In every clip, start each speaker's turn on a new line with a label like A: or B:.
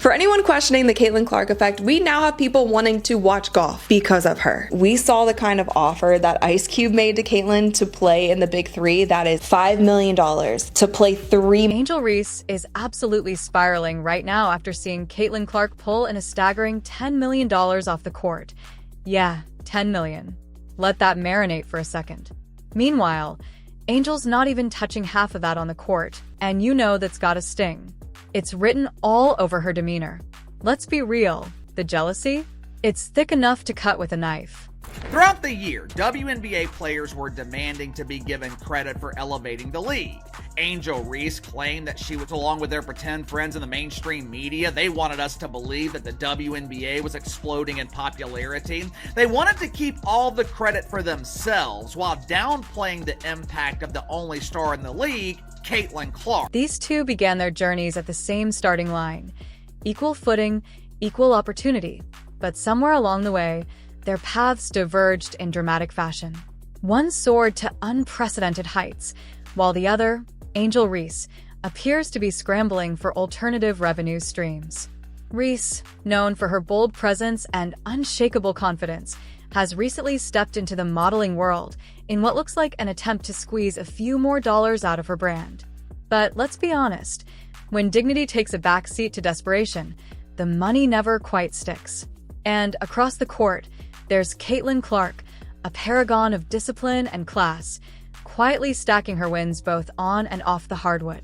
A: For anyone questioning the Caitlin Clark effect, we now have people wanting to watch golf because of her. We saw the kind of offer that Ice Cube made to Caitlin to play in the Big Three. That is $5 million to play 3.
B: Angel Reese is absolutely spiraling right now after seeing Caitlin Clark pull in a staggering $10 million off the court. Yeah, $10 million. Let that marinate for a second. Meanwhile, Angel's not even touching half of that on the court, and you know that's gotta sting. It's written all over her demeanor. Let's be real, the jealousy? It's thick enough to cut with a knife.
C: Throughout the year, WNBA players were demanding to be given credit for elevating the league. Angel Reese claimed that she was, along with their pretend friends in the mainstream media, they wanted us to believe that the WNBA was exploding in popularity. They wanted to keep all the credit for themselves while downplaying the impact of the only star in the league, Caitlin Clark.
B: These two began their journeys at the same starting line. Equal footing, equal opportunity. But somewhere along the way, their paths diverged in dramatic fashion. One soared to unprecedented heights, while the other, Angel Reese, appears to be scrambling for alternative revenue streams. Reese, known for her bold presence and unshakable confidence, has recently stepped into the modeling world in what looks like an attempt to squeeze a few more dollars out of her brand. But let's be honest, when dignity takes a backseat to desperation, the money never quite sticks. And across the court, there's Caitlin Clark, a paragon of discipline and class, quietly stacking her wins both on and off the hardwood.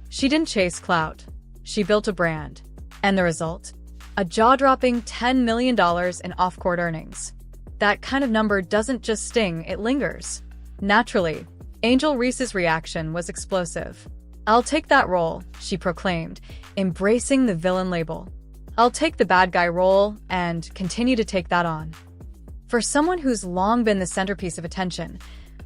B: She didn't chase clout. She built a brand. And the result? A jaw-dropping $10 million in off-court earnings. That kind of number doesn't just sting, it lingers. Naturally, Angel Reese's reaction was explosive. "I'll take that role," she proclaimed, embracing the villain label. "I'll take the bad guy role and continue to take that on." For someone who's long been the centerpiece of attention,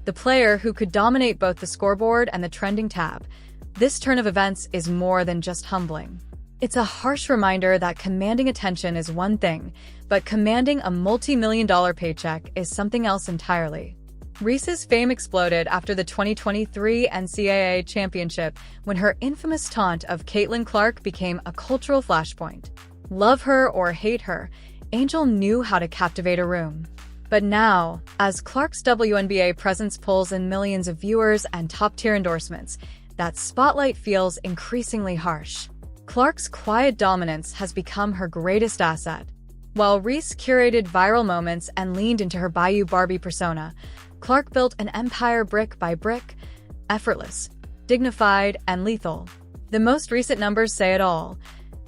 B: the player who could dominate both the scoreboard and the trending tab, this turn of events is more than just humbling. It's a harsh reminder that commanding attention is one thing, but commanding a multi-million-dollar paycheck is something else entirely. Reese's fame exploded after the 2023 NCAA championship when her infamous taunt of Caitlin Clark became a cultural flashpoint. Love her or hate her, Angel knew how to captivate a room. But now, as Clark's WNBA presence pulls in millions of viewers and top-tier endorsements, that spotlight feels increasingly harsh. Clark's quiet dominance has become her greatest asset. While Reese curated viral moments and leaned into her Bayou Barbie persona, Clark built an empire brick by brick, effortless, dignified, and lethal. The most recent numbers say it all.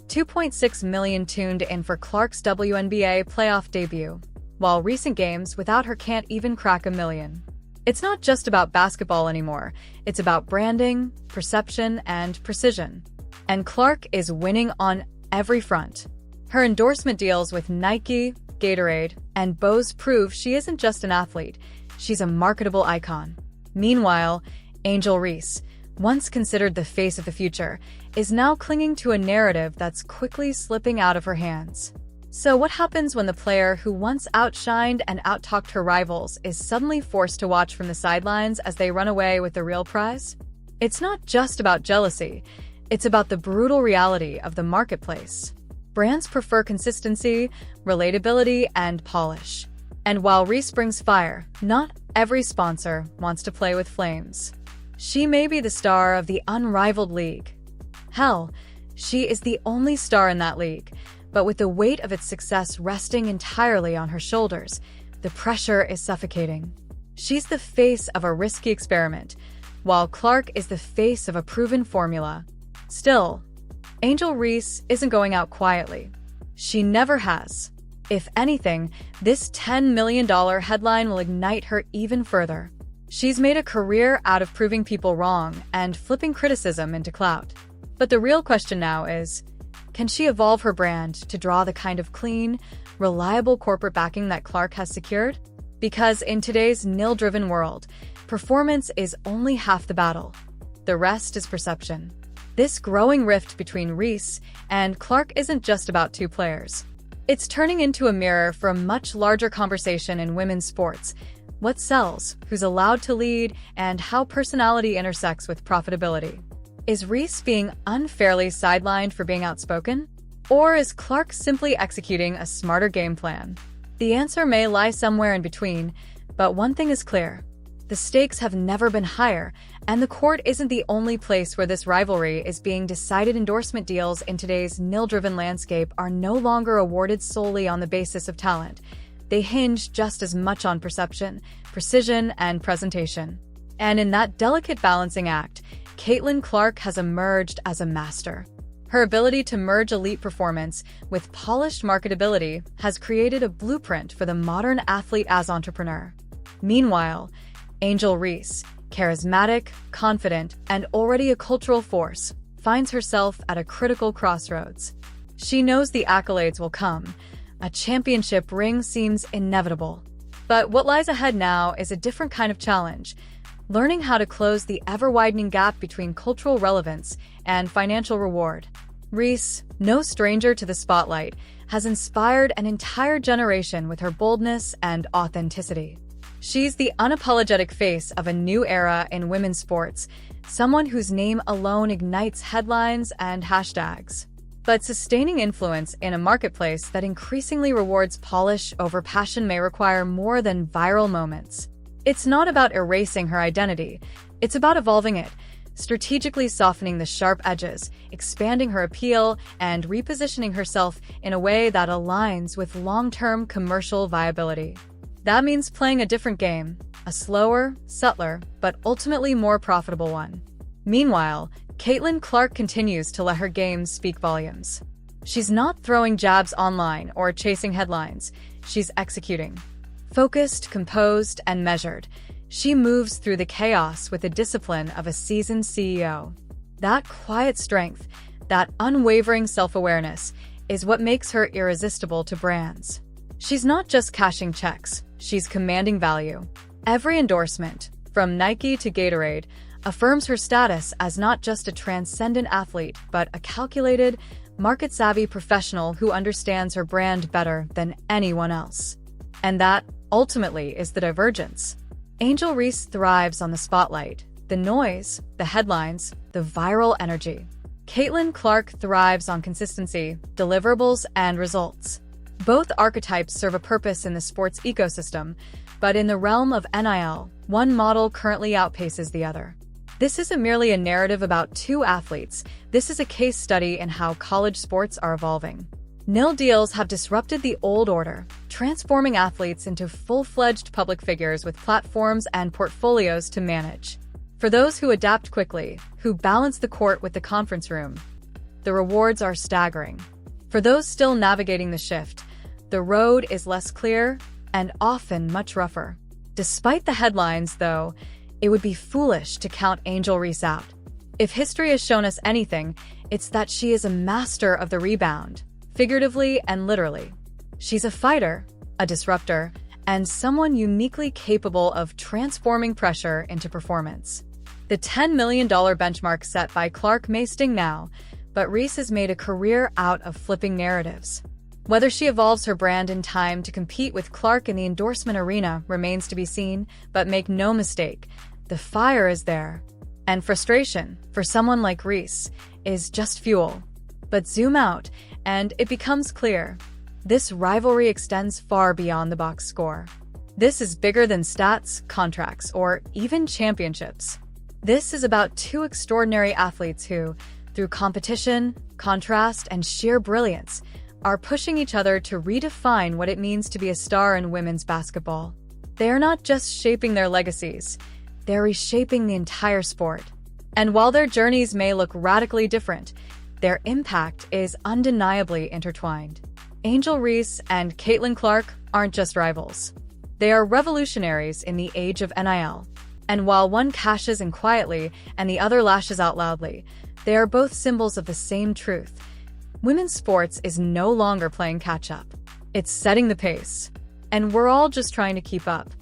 B: 2.6 million tuned in for Clark's WNBA playoff debut, while recent games without her can't even crack 1 million. It's not just about basketball anymore, it's about branding, perception, and precision. And Clark is winning on every front. Her endorsement deals with Nike, Gatorade, and Bose prove she isn't just an athlete, she's a marketable icon. Meanwhile, Angel Reese, once considered the face of the future, is now clinging to a narrative that's quickly slipping out of her hands. So what happens when the player who once outshined and outtalked her rivals is suddenly forced to watch from the sidelines as they run away with the real prize? It's not just about jealousy, it's about the brutal reality of the marketplace. Brands prefer consistency, relatability, and polish. And while Reese brings fire, not every sponsor wants to play with flames. She may be the star of the unrivaled league. Hell, she is the only star in that league. But with the weight of its success resting entirely on her shoulders, the pressure is suffocating. She's the face of a risky experiment, while Clark is the face of a proven formula. Still, Angel Reese isn't going out quietly. She never has. If anything, this $10 million headline will ignite her even further. She's made a career out of proving people wrong and flipping criticism into clout. But the real question now is, can she evolve her brand to draw the kind of clean, reliable corporate backing that Clark has secured? Because in today's nil-driven world, performance is only half the battle. The rest is perception. This growing rift between Reese and Clark isn't just about two players. It's turning into a mirror for a much larger conversation in women's sports. What sells, who's allowed to lead, and how personality intersects with profitability. Is Reese being unfairly sidelined for being outspoken? Or is Clark simply executing a smarter game plan? The answer may lie somewhere in between, but one thing is clear. The stakes have never been higher, and the court isn't the only place where this rivalry is being decided. Endorsement deals in today's nil-driven landscape are no longer awarded solely on the basis of talent. They hinge just as much on perception, precision, and presentation. And in that delicate balancing act, Caitlin Clark has emerged as a master. Her ability to merge elite performance with polished marketability has created a blueprint for the modern athlete as entrepreneur. Meanwhile, Angel Reese, charismatic, confident, and already a cultural force, finds herself at a critical crossroads. She knows the accolades will come. A championship ring seems inevitable. But what lies ahead now is a different kind of challenge, learning how to close the ever-widening gap between cultural relevance and financial reward. Reese, no stranger to the spotlight, has inspired an entire generation with her boldness and authenticity. She's the unapologetic face of a new era in women's sports, someone whose name alone ignites headlines and hashtags. But sustaining influence in a marketplace that increasingly rewards polish over passion may require more than viral moments. It's not about erasing her identity, it's about evolving it, strategically softening the sharp edges, expanding her appeal, and repositioning herself in a way that aligns with long-term commercial viability. That means playing a different game, a slower, subtler, but ultimately more profitable one. Meanwhile, Caitlin Clark continues to let her game speak volumes. She's not throwing jabs online or chasing headlines, she's executing. Focused, composed, and measured, she moves through the chaos with the discipline of a seasoned CEO. That quiet strength, that unwavering self-awareness, is what makes her irresistible to brands. She's not just cashing checks, she's commanding value. Every endorsement, from Nike to Gatorade, affirms her status as not just a transcendent athlete, but a calculated, market-savvy professional who understands her brand better than anyone else. And that, ultimately, is the divergence. Angel Reese thrives on the spotlight, the noise, the headlines, the viral energy. Caitlin Clark thrives on consistency, deliverables, and results. Both archetypes serve a purpose in the sports ecosystem, but in the realm of NIL, one model currently outpaces the other. This isn't merely a narrative about two athletes, this is a case study in how college sports are evolving. NIL deals have disrupted the old order, transforming athletes into full-fledged public figures with platforms and portfolios to manage. For those who adapt quickly, who balance the court with the conference room, the rewards are staggering. For those still navigating the shift, the road is less clear and often much rougher. Despite the headlines, though, it would be foolish to count Angel Reese out. If history has shown us anything, it's that she is a master of the rebound, figuratively and literally. She's a fighter, a disruptor, and someone uniquely capable of transforming pressure into performance. The $10 million benchmark set by Clark may sting now, but Reese has made a career out of flipping narratives. Whether she evolves her brand in time to compete with Clark in the endorsement arena remains to be seen, but make no mistake, the fire is there. And frustration, for someone like Reese, is just fuel. But zoom out, and it becomes clear. This rivalry extends far beyond the box score. This is bigger than stats, contracts, or even championships. This is about two extraordinary athletes who, through competition, contrast, and sheer brilliance, are pushing each other to redefine what it means to be a star in women's basketball. They are not just shaping their legacies, they're reshaping the entire sport. And while their journeys may look radically different, their impact is undeniably intertwined. Angel Reese and Caitlin Clark aren't just rivals. They are revolutionaries in the age of NIL. And while one cashes in quietly and the other lashes out loudly, they are both symbols of the same truth. Women's sports is no longer playing catch-up. It's setting the pace. And we're all just trying to keep up.